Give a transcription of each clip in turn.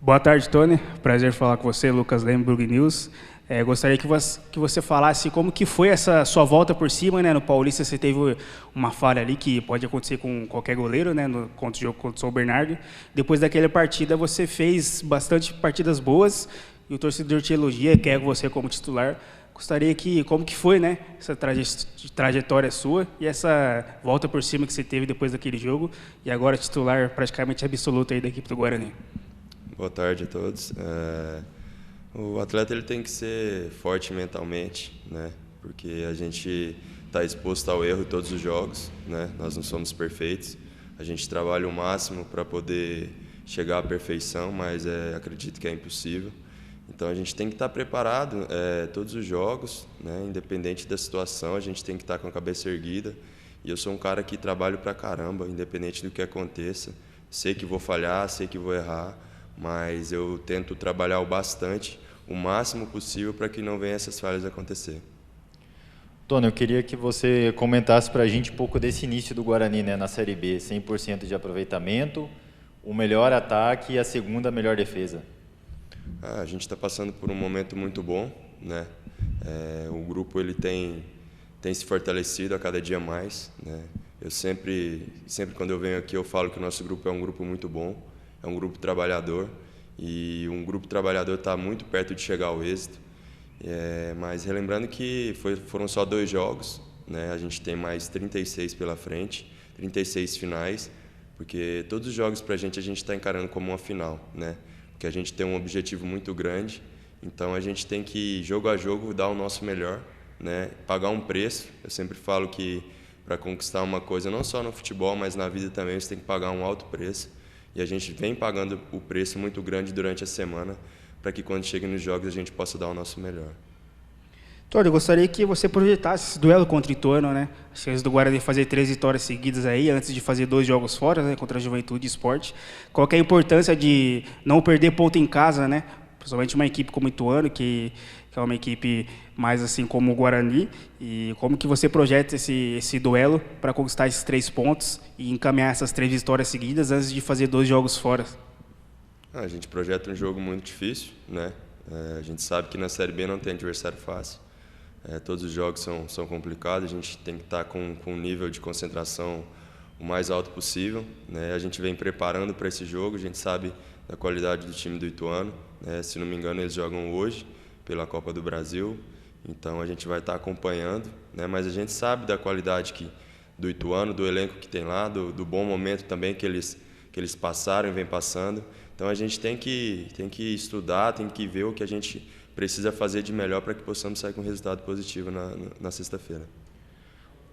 Boa tarde, Tony. Prazer falar com você, Lucas Leme, Bug News. Gostaria que você falasse como que foi essa sua volta por cima, né? No Paulista você teve uma falha ali que pode acontecer com qualquer goleiro, né? Contra o jogo contra o São Bernardo. Depois daquela partida você fez bastante partidas boas e o torcedor te elogia, quer você como titular. Gostaria como que foi, né? Essa trajetória sua e essa volta por cima que você teve depois daquele jogo e agora titular praticamente absoluto aí da equipe do Guarani. Boa tarde a todos. O atleta ele tem que ser forte mentalmente, né? Porque a gente está exposto ao erro em todos os jogos, né? Nós não somos perfeitos. A gente trabalha o máximo para poder chegar à perfeição, mas acredito que é impossível. Então a gente tem que estar preparado todos os jogos, né? Independente da situação, a gente tem que estar com a cabeça erguida. E eu sou um cara que trabalho pra caramba, independente do que aconteça. Sei que vou falhar, sei que vou errar, mas eu tento trabalhar bastante, o máximo possível, para que não venham essas falhas acontecer. Tony, eu queria que você comentasse para a gente um pouco desse início do Guarani, né, na Série B, 100% de aproveitamento, o melhor ataque e a segunda melhor defesa. A gente está passando por um momento muito bom, né? O grupo ele tem se fortalecido a cada dia mais, né? Eu sempre quando eu venho aqui eu falo que o nosso grupo é um grupo muito bom. É um grupo trabalhador e um grupo trabalhador está muito perto de chegar ao êxito. Mas relembrando que foram só 2 jogos, né? A gente tem mais 36 pela frente, 36 finais, porque todos os jogos para a gente está encarando como uma final, né? Porque a gente tem um objetivo muito grande, então a gente tem que, jogo a jogo, dar o nosso melhor, né? Pagar um preço. Eu sempre falo que para conquistar uma coisa, não só no futebol, mas na vida também, você tem que pagar um alto preço. E a gente vem pagando o preço muito grande durante a semana para que quando chega nos jogos a gente possa dar o nosso melhor. Tony, eu gostaria que você projetasse esse duelo contra o Ituano, né? A chance do Guarani fazer 3 vitórias seguidas aí, antes de fazer 2 jogos fora, né? Contra a Juventude e Sport. Qual que é a importância de não perder ponto em casa, né? Principalmente uma equipe como o Ituano, que é uma equipe mais assim como o Guarani, e como que você projeta esse duelo para conquistar esses 3 pontos e encaminhar essas 3 vitórias seguidas antes de fazer 2 jogos fora? A gente projeta um jogo muito difícil, né? A gente sabe que na Série B não tem adversário fácil. Todos os jogos são complicados, a gente tem que estar com um nível de concentração o mais alto possível, né? A gente vem preparando para esse jogo, a gente sabe da qualidade do time do Ituano, né? Se não me engano eles jogam hoje pela Copa do Brasil, então a gente vai estar acompanhando, né? Mas a gente sabe da qualidade do Ituano, do elenco que tem lá, do bom momento também que eles passaram e vem passando. Então a gente tem que estudar, tem que ver o que a gente precisa fazer de melhor para que possamos sair com um resultado positivo na sexta-feira.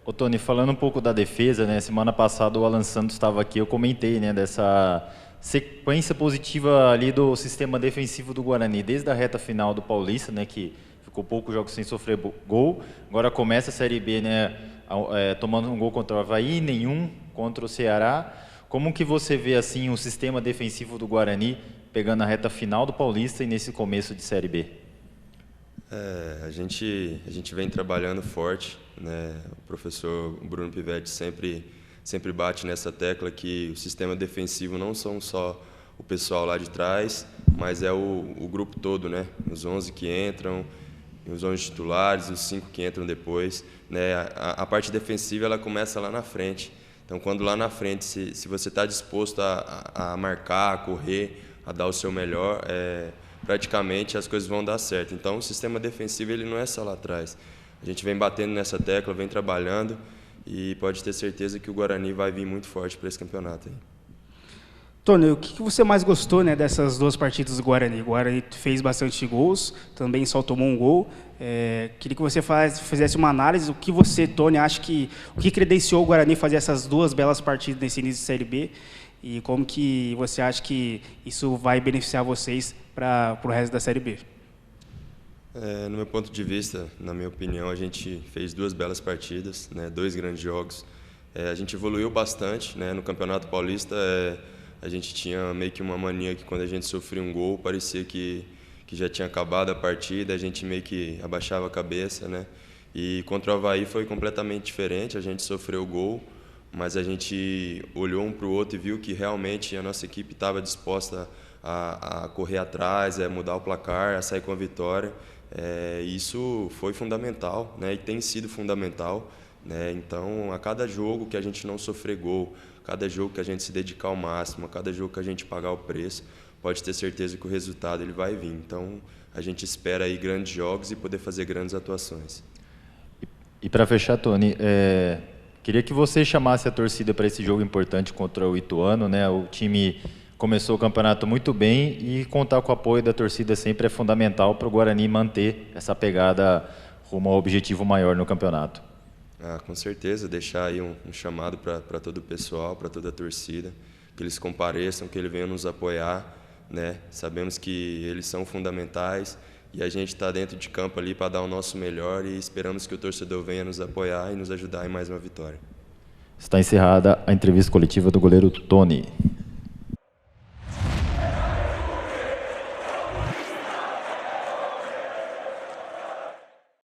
Ô Tony, falando um pouco da defesa, né? Semana passada o Alan Santos estava aqui, eu comentei, né, dessa sequência positiva ali do sistema defensivo do Guarani, desde a reta final do Paulista, né, que ficou poucos jogos sem sofrer gol, agora começa a Série B, né, tomando um gol contra o Avaí, nenhum contra o Ceará. Como que você vê assim o sistema defensivo do Guarani pegando a reta final do Paulista e nesse começo de Série B? A gente vem trabalhando forte, né? O professor Bruno Pivetti sempre bate nessa tecla que o sistema defensivo não são só o pessoal lá de trás, mas é o grupo todo, né? Os 11 que entram, os 11 titulares, os 5 que entram depois, né? A parte defensiva ela começa lá na frente. Então, quando lá na frente, se você está disposto a marcar, a correr, a dar o seu melhor, praticamente as coisas vão dar certo. Então, o sistema defensivo ele não é só lá atrás. A gente vem batendo nessa tecla, vem trabalhando e pode ter certeza que o Guarani vai vir muito forte para esse campeonato aí. Tony, o que você mais gostou, né, dessas 2 partidas do Guarani? O Guarani fez bastante gols, também só tomou um gol. Queria que você fizesse uma análise do que você, Tony, acha o que credenciou o Guarani fazer essas 2 belas partidas nesse início de Série B e como que você acha que isso vai beneficiar vocês para o resto da Série B? No meu ponto de vista, na minha opinião, a gente fez 2 belas partidas, né, 2 grandes jogos. A gente evoluiu bastante, né, no Campeonato Paulista. A gente tinha meio que uma mania que quando a gente sofria um gol, parecia que já tinha acabado a partida, a gente meio que abaixava a cabeça, né? E contra o Avaí foi completamente diferente, a gente sofreu o gol, mas a gente olhou um para o outro e viu que realmente a nossa equipe estava disposta a correr atrás, a mudar o placar, a sair com a vitória. Isso foi fundamental, né? E tem sido fundamental, né? Então, a cada jogo que a gente não sofrer gol, cada jogo que a gente se dedicar ao máximo, a cada jogo que a gente pagar o preço, pode ter certeza que o resultado ele vai vir. Então, a gente espera aí grandes jogos e poder fazer grandes atuações. E para fechar, Tony, queria que você chamasse a torcida para esse jogo importante contra o Ituano, né? O time começou o campeonato muito bem e contar com o apoio da torcida sempre é fundamental para o Guarani manter essa pegada rumo ao objetivo maior no campeonato. Com certeza, deixar aí um chamado para todo o pessoal, para toda a torcida, que eles compareçam, que eles venham nos apoiar, né? Sabemos que eles são fundamentais e a gente está dentro de campo ali para dar o nosso melhor e esperamos que o torcedor venha nos apoiar e nos ajudar em mais uma vitória. Está encerrada a entrevista coletiva do goleiro Tony.